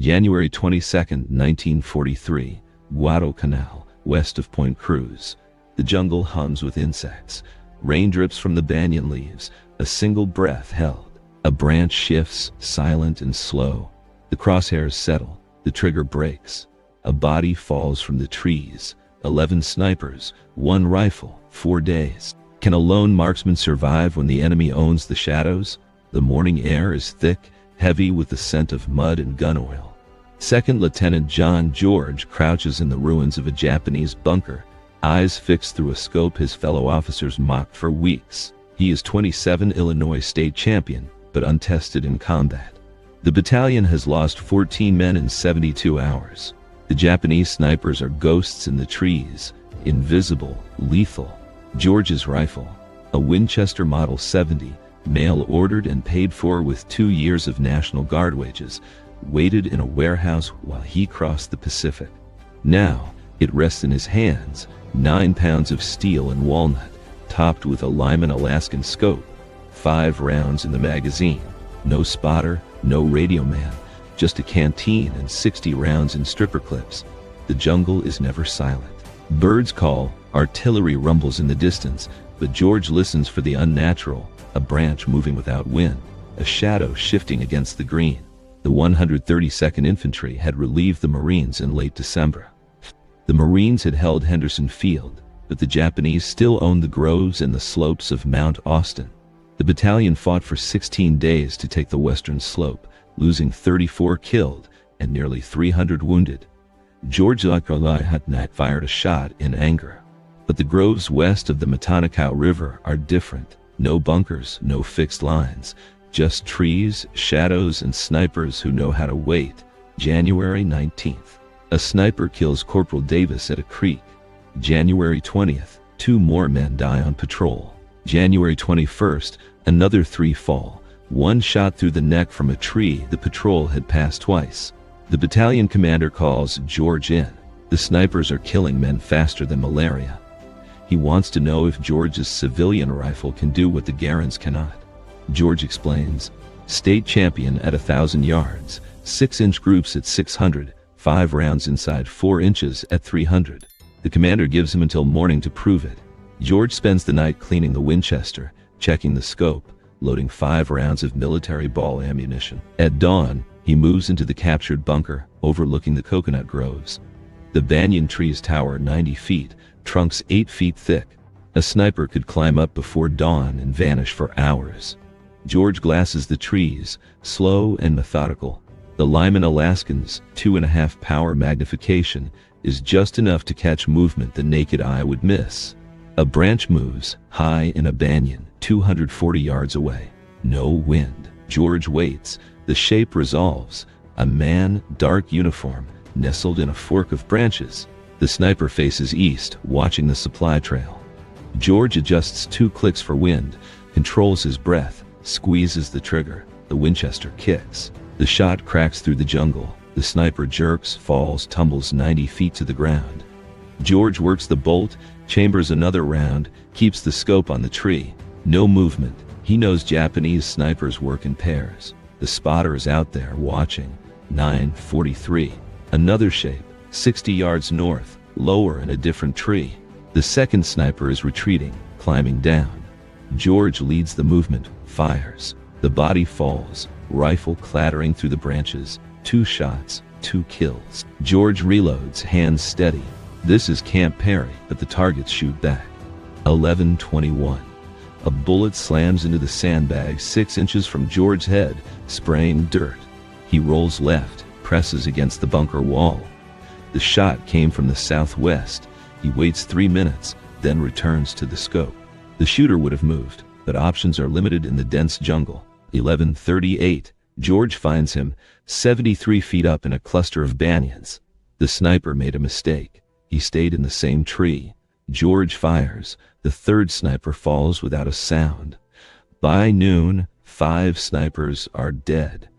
January 22, 1943, Guadalcanal, west of Point Cruz. The jungle hums with insects. Rain drips from the banyan leaves, a single breath held. A branch shifts, silent and slow. The crosshairs settle, the trigger breaks. A body falls from the trees. 11 snipers, 1 rifle, 4 days. Can a lone marksman survive when the enemy owns the shadows? The morning air is thick, heavy with the scent of mud and gun oil. Second Lieutenant John George crouches in the ruins of a Japanese bunker, eyes fixed through a scope his fellow officers mocked for weeks. He is 27 Illinois state champion, but untested in combat. The battalion has lost 14 men in 72 hours. The Japanese snipers are ghosts in the trees, invisible, lethal. George's rifle, a Winchester Model 70, mail-ordered and paid for with 2 years of National Guard wages, waited in a warehouse while he crossed the Pacific. Now, it rests in his hands, 9 pounds of steel and walnut, topped with a Lyman Alaskan scope, 5 rounds in the magazine, no spotter, no radio man, just a canteen and 60 rounds in stripper clips. The jungle is never silent. Birds call, artillery rumbles in the distance, but George listens for the unnatural, a branch moving without wind, a shadow shifting against the green. The 132nd Infantry had relieved the Marines in late December. The Marines had held Henderson Field, but the Japanese still owned the groves and the slopes of Mount Austin. The battalion fought for 16 days to take the western slope, losing 34 killed and nearly 300 wounded. George fired a shot in anger. But the groves west of the Matanikau River are different. No bunkers, no fixed lines, just trees, shadows, and snipers who know how to wait. January 19th. A sniper kills Corporal Davis at a creek. January 20th. 2 more men die on patrol. January 21st. Another 3 fall. 1 shot through the neck from a tree the patrol had passed twice. The battalion commander calls George in. The snipers are killing men faster than malaria. He wants to know if George's civilian rifle can do what the Garand's cannot. George explains, state champion at 1,000 yards, 6-inch groups at 600, 5 rounds inside 4 inches at 300. The commander gives him until morning to prove it. George spends the night cleaning the Winchester, checking the scope, loading 5 rounds of military ball ammunition. At dawn, he moves into the captured bunker, overlooking the coconut groves. The banyan trees tower 90 feet, trunks 8 feet thick. A sniper could climb up before dawn and vanish for hours. George glasses the trees, slow and methodical. The Lyman Alaskan's 2.5 power magnification is just enough to catch movement the naked eye would miss. A branch moves, high in a banyan, 240 yards away. No wind. George waits. The shape resolves. A man, dark uniform, nestled in a fork of branches. The sniper faces east, watching the supply trail. George adjusts 2 clicks for wind, controls his breath, squeezes the trigger. The Winchester kicks. The shot cracks through the jungle. The sniper jerks, falls, tumbles 90 feet to the ground. George works the bolt, chambers another round, keeps the scope on the tree. No movement. He knows Japanese snipers work in pairs. The spotter is out there watching. 9:43. Another shape, 60 yards north, lower in a different tree. The second sniper is retreating, climbing down. George leads the movement, fires. The body falls, rifle clattering through the branches. 2 shots, 2 kills. George reloads, hands steady. This is Camp Perry, but the targets shoot back. 11:21. A bullet slams into the sandbag 6 inches from George's head, spraying dirt. He rolls left, presses against the bunker wall. The shot came from the southwest. He waits 3 minutes, then returns to the scope. The shooter would have moved, but options are limited in the dense jungle. 11:38. George finds him, 73 feet up in a cluster of banyans. The sniper made a mistake. He stayed in the same tree. George fires. The third sniper falls without a sound. By noon, 5 snipers are dead.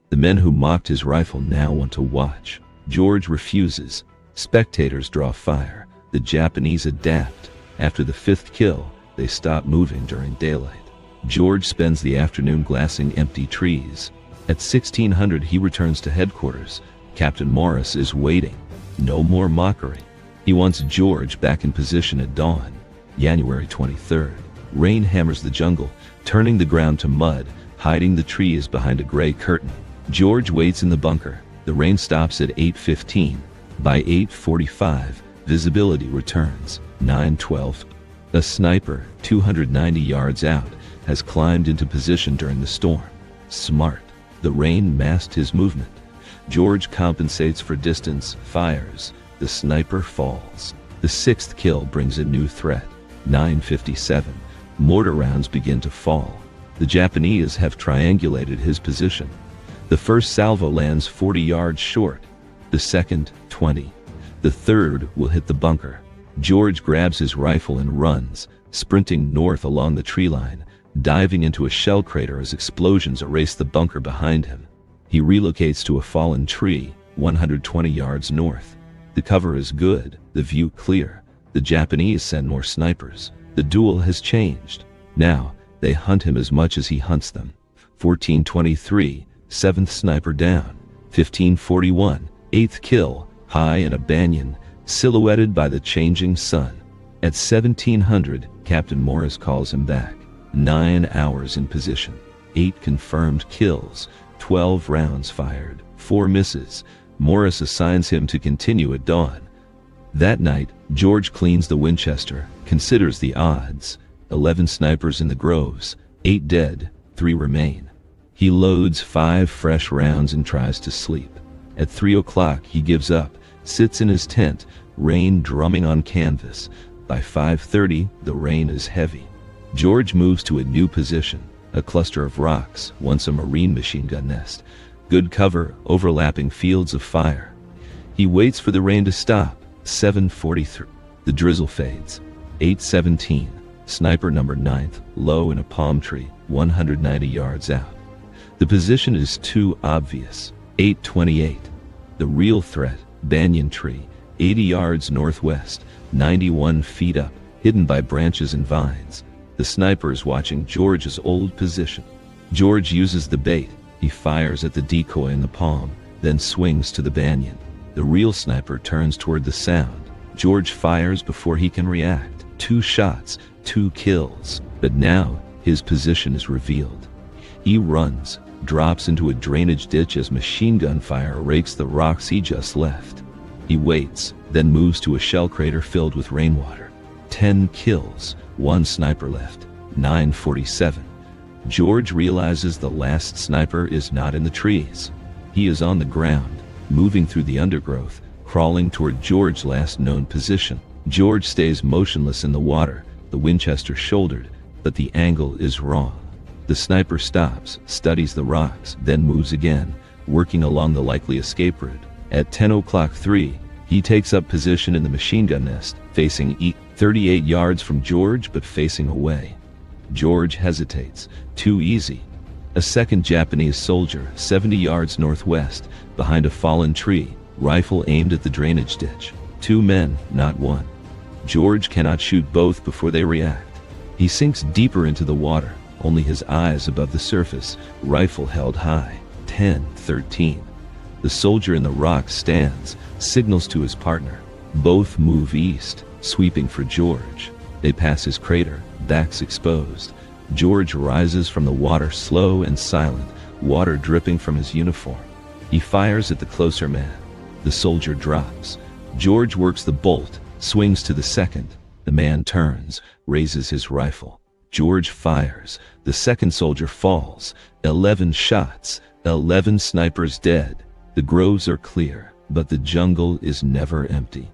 The men who mocked his rifle now want to watch. George refuses. Spectators draw fire. The Japanese adapt. After the 5th kill, they stop moving during daylight. George spends the afternoon glassing empty trees. At 1600 he returns to headquarters, Captain Morris is waiting. No more mockery. He wants George back in position at dawn. January 23rd. Rain hammers the jungle, turning the ground to mud, hiding the trees behind a gray curtain. George waits in the bunker. The rain stops at 8:15. By 8:45, visibility returns. 9:12. A sniper, 290 yards out, has climbed into position during the storm. Smart. The rain masked his movement. George compensates for distance, fires. The sniper falls. The sixth kill brings a new threat. 9:57. Mortar rounds begin to fall. The Japanese have triangulated his position. The first salvo lands 40 yards short. The second, 20. The third will hit the bunker. George grabs his rifle and runs, sprinting north along the tree line, diving into a shell crater as explosions erase the bunker behind him. He relocates to a fallen tree, 120 yards north. The cover is good, the view clear. The Japanese send more snipers. The duel has changed. Now, they hunt him as much as he hunts them. 14:23, 7th sniper down. 15:41, 8th kill, high in a banyan, silhouetted by the changing sun. At 1700, Captain Morris calls him back. 9 hours in position. 8 confirmed kills, 12 rounds fired, 4 misses. Morris assigns him to continue at dawn. That night, George cleans the Winchester, considers the odds. 11 snipers in the groves, 8 dead, 3 remain. He loads 5 fresh rounds and tries to sleep. At 3 o'clock, he gives up, sits in his tent, rain drumming on canvas. By 5:30, the rain is heavy. George moves to a new position, a cluster of rocks, once a Marine machine gun nest. Good cover, overlapping fields of fire. He waits for the rain to stop. 7:43. The drizzle fades. 8:17. Sniper number 9th, low in a palm tree, 190 yards out. The position is too obvious. 8:28. The real threat, banyan tree, 80 yards northwest, 91 feet up, hidden by branches and vines. The sniper is watching George's old position. George uses the bait. He fires at the decoy in the palm, then swings to the banyan. The real sniper turns toward the sound. George fires before he can react. 2 shots, 2 kills. But now, his position is revealed. He runs, drops into a drainage ditch as machine gun fire rakes the rocks he just left. He waits, then moves to a shell crater filled with rainwater. 10 kills, 1 sniper left. 9:47. George realizes the last sniper is not in the trees. He is on the ground, moving through the undergrowth, crawling toward George's last known position. George stays motionless in the water, the Winchester shouldered, but the angle is wrong. The sniper stops, studies the rocks, then moves again, working along the likely escape route. At 10:03, he takes up position in the machine gun nest, facing east, 38 yards from George but facing away. George hesitates. Too easy. A second Japanese soldier, 70 yards northwest, behind a fallen tree, rifle aimed at the drainage ditch. 2 men, not 1. George cannot shoot both before they react. He sinks deeper into the water, only his eyes above the surface, rifle held high. 10:13. The soldier in the rock stands, signals to his partner. Both move east, sweeping for George. They pass his crater, backs exposed. George rises from the water, slow and silent, water dripping from his uniform. He fires at the closer man. The soldier drops. George works the bolt, swings to the second. The man turns, raises his rifle. George fires. The second soldier falls. 11 shots, 11 snipers dead. The groves are clear, but the jungle is never empty.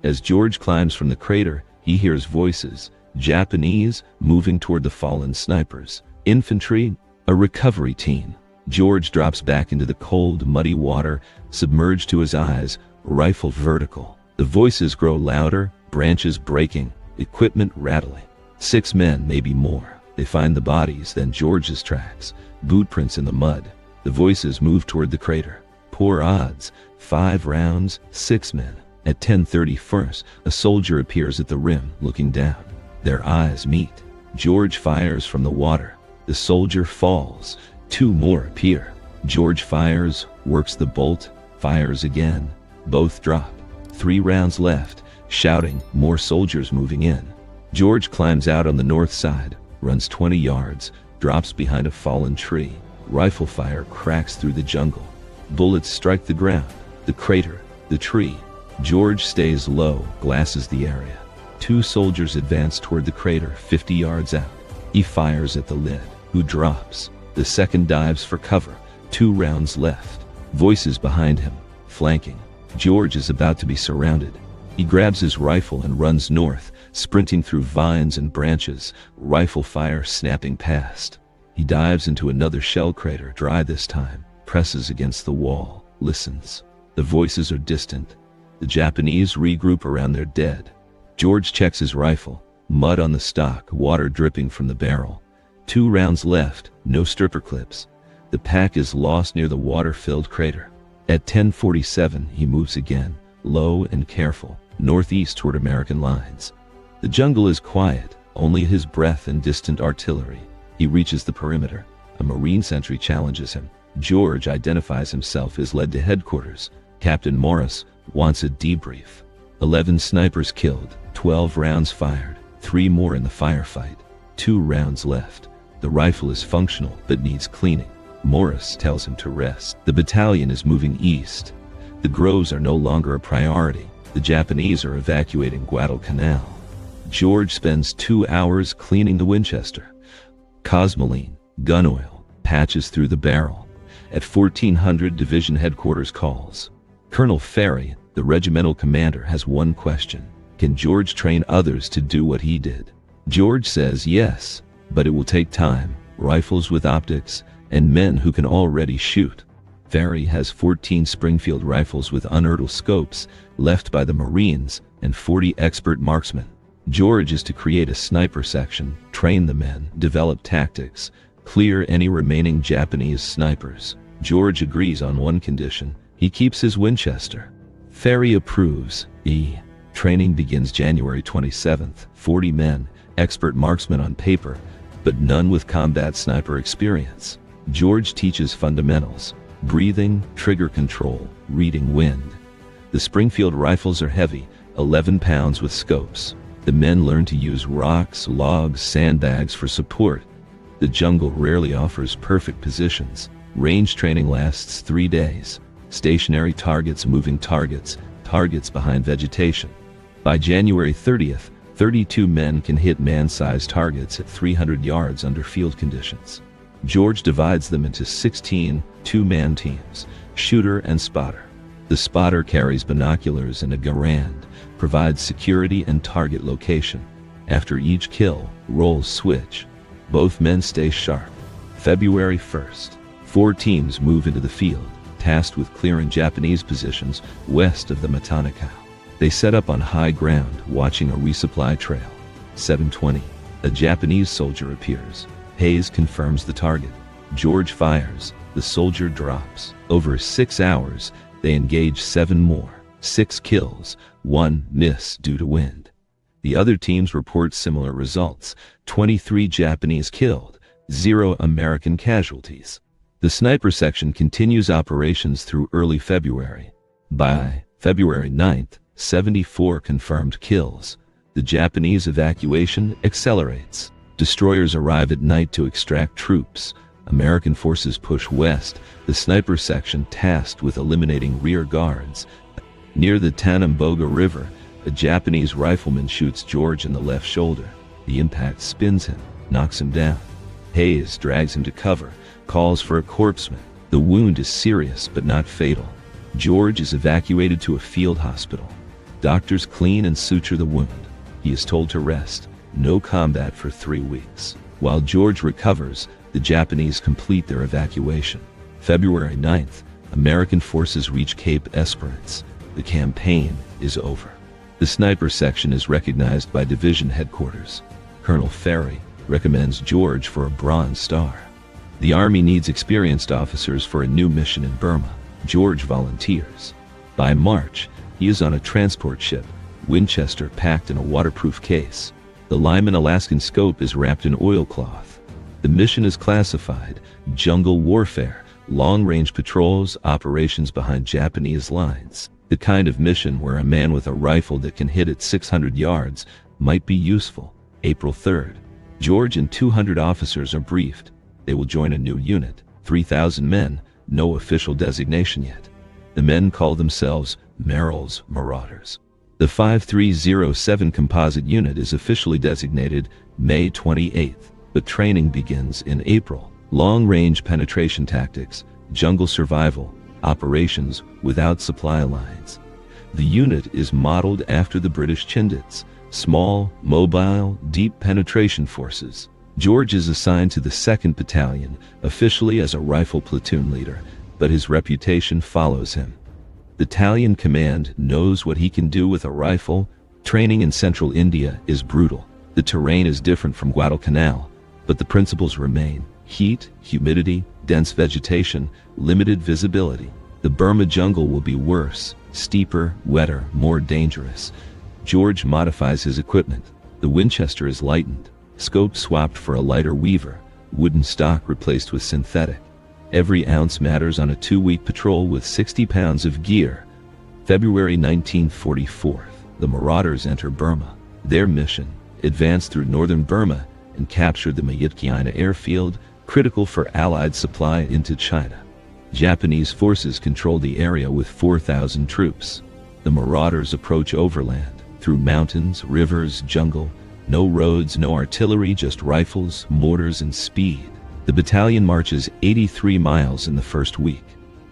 As George climbs from the crater, he hears voices. Japanese, moving toward the fallen snipers. Infantry, a recovery team. George drops back into the cold, muddy water, submerged to his eyes, rifle vertical. The voices grow louder, branches breaking, equipment rattling. 6 men, maybe more. They find the bodies, then George's tracks, boot prints in the mud. The voices move toward the crater. Poor odds, 5 rounds, 6 men. At 10:31, a soldier appears at the rim, looking down. Their eyes meet. George fires from the water. The soldier falls. 2 more appear. George fires, works the bolt, Fires again. Both drop. 3 rounds left. Shouting, more soldiers moving in. George climbs out on the north side, runs 20 yards, drops behind a fallen tree. Rifle fire cracks through the jungle. Bullets strike the ground, the crater, the tree. George stays low, glasses the area. 2 soldiers advance toward the crater 50 yards out. He fires at the lead, who drops. The second dives for cover. 2 rounds left. Voices behind him, flanking. George is about to be surrounded. He grabs his rifle and runs north, sprinting through vines and branches, rifle fire snapping past. He dives into another shell crater, dry this time, presses against the wall, listens. The voices are distant. The Japanese regroup around their dead. George checks his rifle, mud on the stock, water dripping from the barrel. 2 rounds left, no stripper clips. The pack is lost near the water-filled crater. At 10:47, he moves again, low and careful, northeast toward American lines. The jungle is quiet, only his breath and distant artillery. He reaches the perimeter. A Marine sentry challenges him. George identifies himself as led to headquarters. Captain Morris wants a debrief. 11 snipers killed, 12 rounds fired, 3 more in the firefight. 2 rounds left. The rifle is functional but needs cleaning. Morris tells him to rest. The battalion is moving east. The groves are no longer a priority. The Japanese are evacuating Guadalcanal. George spends 2 hours cleaning the Winchester. Cosmoline, gun oil, patches through the barrel. At 1400, division headquarters calls. Colonel Ferry, the regimental commander, has one question. Can George train others to do what he did? George says yes, but it will take time, rifles with optics, and men who can already shoot. Ferry has 14 Springfield rifles with unertl scopes left by the Marines and 40 expert marksmen. George is to create a sniper section, train the men, develop tactics, clear any remaining Japanese snipers. George agrees on one condition: he keeps his Winchester. Ferry approves. Training begins January 27th. 40 men, expert marksmen on paper, but none with combat sniper experience. George teaches fundamentals: breathing, trigger control, reading wind. The Springfield rifles are heavy, 11 pounds with scopes. The men learn to use rocks, logs, sandbags for support. The jungle rarely offers perfect positions. Range training lasts 3 days. Stationary targets, moving targets, targets behind vegetation. By January 30th, 32 men can hit man-sized targets at 300 yards under field conditions. George divides them into 16 two-man teams, shooter and spotter. The spotter carries binoculars and a garand, provides security and target location. After each kill, roles switch. Both men stay sharp. February 1st, 4 teams move into the field, tasked with clearing Japanese positions west of the Guadalcanal. They set up on high ground, watching a resupply trail. 7:20, a Japanese soldier appears. Hayes confirms the target. George fires. The soldier drops. Over 6 hours, they engage 7 more. 6 kills, 1 miss due to wind. The other teams report similar results: 23 Japanese killed, 0 American casualties. The sniper section continues operations through early February. By February 9th, 74 confirmed kills. The Japanese evacuation accelerates. Destroyers arrive at night to extract troops. American forces push west, the sniper section tasked with eliminating rear guards. Near the Tanamboga River, a Japanese rifleman shoots George in the left shoulder. The impact spins him, knocks him down. Hayes drags him to cover, calls for a corpsman. The wound is serious but not fatal. George is evacuated to a field hospital. Doctors clean and suture the wound. He is told to rest. No combat for 3 weeks. While George recovers, the Japanese complete their evacuation. February 9th, American forces reach Cape Esperance. The campaign is over. The sniper section is recognized by division headquarters. Colonel Ferry recommends George for a Bronze Star. The Army needs experienced officers for a new mission in Burma. George volunteers. By March, he is on a transport ship, Winchester packed in a waterproof case. The Lyman Alaskan scope is wrapped in oilcloth. The mission is classified: jungle warfare, long-range patrols, operations behind Japanese lines. The kind of mission where a man with a rifle that can hit at 600 yards might be useful. April 3rd. George and 200 officers are briefed. They will join a new unit, 3,000 men, no official designation yet. The men call themselves Merrill's Marauders. The 5307 Composite Unit is officially designated May 28th, but training begins in April. Long-range penetration tactics, jungle survival, operations without supply lines. The unit is modeled after the British Chindits, small, mobile, deep penetration forces. George is assigned to the 2nd Battalion, officially as a rifle platoon leader, but his reputation follows him. Battalion command knows what he can do with a rifle. Training in central India is brutal. The terrain is different from Guadalcanal, but the principles remain: heat, humidity, dense vegetation, limited visibility. The Burma jungle will be worse, steeper, wetter, more dangerous. George modifies his equipment. The Winchester is lightened, scope swapped for a lighter Weaver, wooden stock replaced with synthetic. Every ounce matters on a 2-week patrol with 60 pounds of gear. February 1944. The Marauders enter Burma. Their mission: advance through northern Burma and capture the Myitkyina airfield, critical for Allied supply into China. Japanese forces control the area with 4,000 troops. The Marauders approach overland, through mountains, rivers, jungle. No roads, no artillery, just rifles, mortars, and speed. The battalion marches 83 miles in the first week.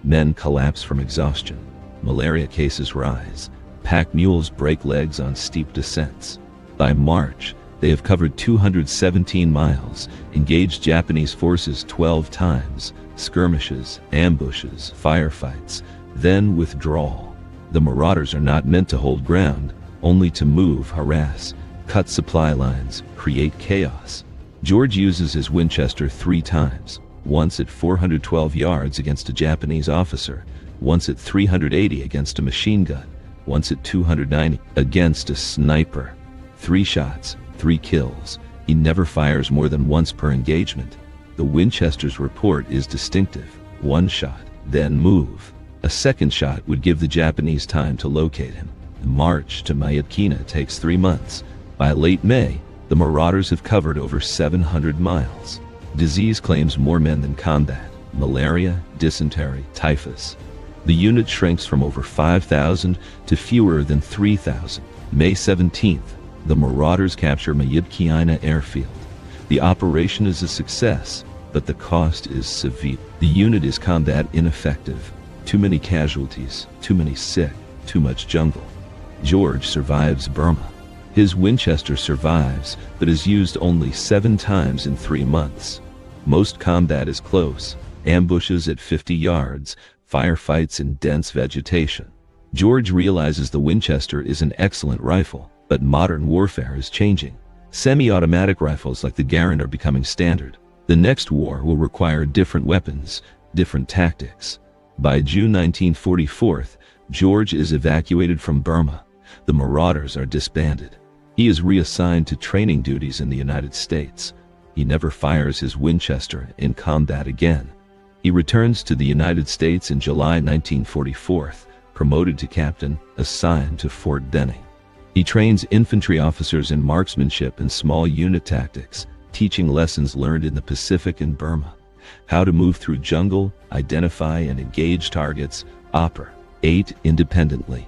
Men collapse from exhaustion. Malaria cases rise. Pack mules break legs on steep descents. By March, they have covered 217 miles, engaged Japanese forces 12 times, skirmishes, ambushes, firefights, then withdrawal. The Marauders are not meant to hold ground, only to move, harass, cut supply lines, create chaos. George uses his Winchester 3 times, once at 412 yards against a Japanese officer, once at 380 against a machine gun, once at 290 against a sniper. 3 shots, 3 kills. He never fires more than once per engagement. The Winchester's report is distinctive: 1 shot, then move. A second shot would give the Japanese time to locate him. The march to Myitkyina takes 3 months. By late May, the Marauders have covered over 700 miles. Disease claims more men than combat: malaria, dysentery, typhus. The unit shrinks from over 5,000 to fewer than 3,000. May 17th, the Marauders capture Myitkyina airfield. The operation is a success, but the cost is severe. The unit is combat ineffective. Too many casualties, too many sick, too much jungle. George survives Burma. His Winchester survives, but is used only 7 times in 3 months. Most combat is close: ambushes at 50 yards, firefights in dense vegetation. George realizes the Winchester is an excellent rifle, but modern warfare is changing. Semi-automatic rifles like the Garand are becoming standard. The next war will require different weapons, different tactics. By June 1944, George is evacuated from Burma. The Marauders are disbanded. He is reassigned to training duties in the United States. He never fires his Winchester in combat again. He returns to the United States in July 1944, promoted to captain, assigned to Fort Benning. He trains infantry officers in marksmanship and small unit tactics, teaching lessons learned in the Pacific and Burma: how to move through jungle, identify and engage targets, operate independently.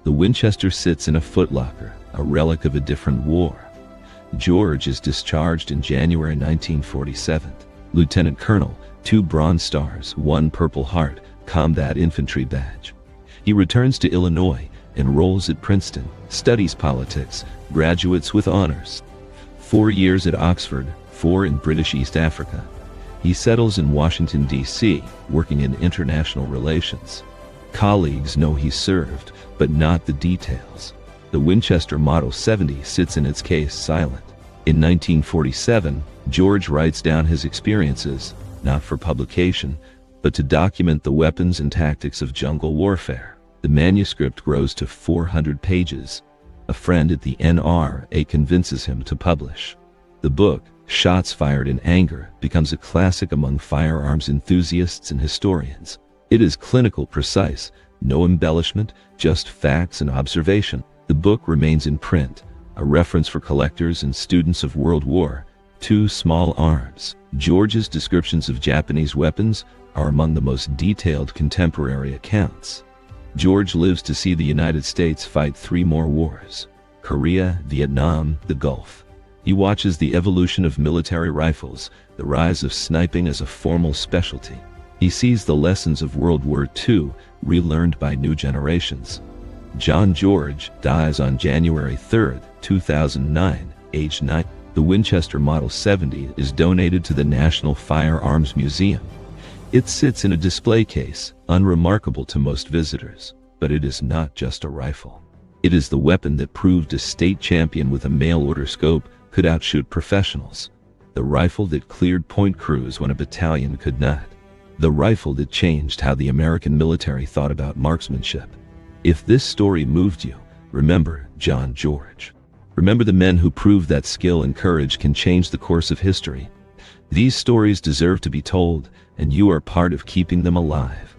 The Winchester sits in a footlocker, a relic of a different war. George is discharged in January 1947. Lieutenant Colonel, 2 Bronze Stars, 1 Purple Heart, Combat Infantry Badge. He returns to Illinois, enrolls at Princeton, studies politics, graduates with honors. 4 years at Oxford, 4 in British East Africa. He settles in Washington, D.C., working in international relations. Colleagues know he served, but not the details. The Winchester Model 70 sits in its case silent. In 1947, George writes down his experiences, not for publication, but to document the weapons and tactics of jungle warfare. The manuscript grows to 400 pages. A friend at the NRA convinces him to publish. The book, shots fired in anger, becomes a classic among firearms enthusiasts and historians. It is clinical precise, no embellishment, just facts and observation. The book remains in print, a reference for collectors and students of World War II small arms. George's descriptions of Japanese weapons are among the most detailed contemporary accounts. George lives to see the United States fight 3 more wars: Korea, Vietnam, the Gulf. He watches the evolution of military rifles, the rise of sniping as a formal specialty. He sees the lessons of World War II relearned by new generations. John George dies on January 3, 2009, aged 9. The Winchester Model 70 is donated to the National Firearms Museum. It sits in a display case, unremarkable to most visitors. But it is not just a rifle. It is the weapon that proved a state champion with a mail-order scope could outshoot professionals. The rifle that cleared Point Cruz when a battalion could not. The rifle that changed how the American military thought about marksmanship. If this story moved you, remember John George. Remember the men who proved that skill and courage can change the course of history. These stories deserve to be told, and you are part of keeping them alive.